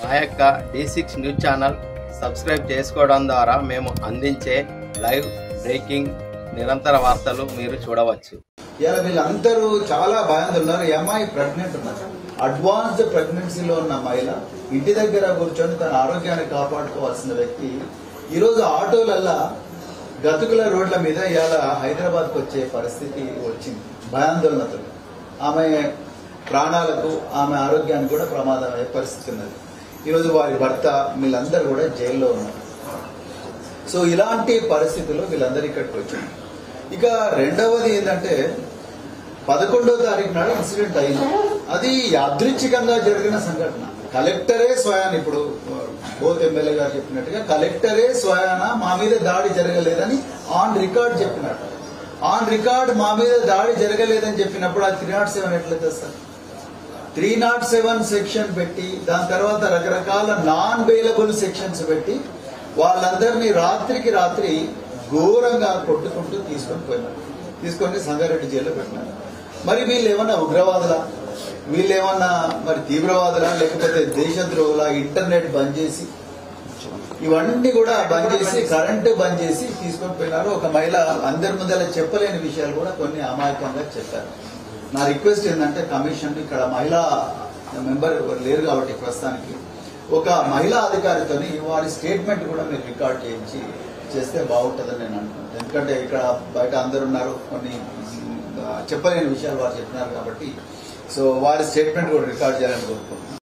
మా యొక్క D6 news channel subscribe చేసుకోవడం ద్వారా మేము అందించే లైవ్ బ్రేకింగ్ నిరంతర వార్తలు మీరు చూడవచ్చు. ఇలా వీళ్ళందరూ చాలా భయంతో ఉన్నారు. ఈ అమ్మాయి ప్రెగ్నెంట్ ఉన్నారు. అడ్వాన్స్డ్ ప్రెగ్నెన్సీలో ఉన్న మహిళ ఇంటి దగ్గర కూర్చొని తన ఆరోగ్యాన్ని కాపాడుకోవాల్సిన వ్యక్తి ఈరోజు ఆటోలల్లా గతుకుల రోడ్ల మీద ఇవాళ హైదరాబాద్కు వచ్చే పరిస్థితి వచ్చింది. భయాందోళనతో ఆమె ప్రాణాలకు ఆమె ఆరోగ్యానికి కూడా ప్రమాదం అయ్యే పరిస్థితి ఉన్నది. ఈరోజు వారి భర్త వీళ్ళందరూ కూడా జైల్లో ఉన్నారు. సో ఇలాంటి పరిస్థితుల్లో వీళ్ళందరూ ఇక్కడికి వచ్చారు. ఇక రెండవది ఏంటంటే 11వ తారీఖు నాడు ఇన్సిడెంట్ అయింది. అది యాదృచ్ఛికంగా జరిగిన సంఘటన. కలెక్టరే స్వయాన, ఇప్పుడు బోత్ ఎమ్మెల్యే గారు చెప్పినట్టుగా కలెక్టరే స్వయాన మా మీద దాడి జరగలేదని ఆన్ రికార్డ్ చెప్పినట్టు. ఆన్ రికార్డ్ మా మీద దాడి జరగలేదని చెప్పినప్పుడు అది 307 ఎట్లా తెస్తారు? 307 సెక్షన్ పెట్టి దాని తర్వాత రకరకాల నాన్ బెయిలబుల్ సెక్షన్స్ పెట్టి వాళ్ళందరినీ రాత్రికి రాత్రి ఘోరంగా కొట్టుకుంటూ తీసుకొని సంగారెడ్డి జైల్లో పెట్టినారు. మరి వీళ్ళు ఏమన్నా ఉగ్రవాదులా, వీళ్ళు ఏమన్నా మరి తీవ్రవాదులా, లేకపోతే దేశద్రోహులా? ఇంటర్నెట్ బంద్ చేసి ఇవన్నీ కూడా బంద్ చేసి కరెంటు బంద్ చేసి తీసుకొని పోయినారు. ఒక మహిళ అందరి ముందర చెప్పలేని విషయాలు కూడా కొన్ని అమాయకంగా చెప్పారు. నా రిక్వెస్ట్ ఏంటంటే కమిషన్, ఇక్కడ మహిళా మెంబర్ లేరు కాబట్టి ప్రస్తుతానికి ఒక మహిళా అధికారితోని వారి స్టేట్మెంట్ కూడా మీరు రికార్డ్ చేస్తే బాగుంటుందని నేను అనుకుంటున్నాను. ఎందుకంటే ఇక్కడ బయట అందరు ఉన్నారు, కొన్ని చెప్పలేని విషయాలు వారు చెప్పినారు కాబట్టి సో వారి స్టేట్మెంట్ కూడా రికార్డ్ చేయాలని కోరుకుంటున్నాను.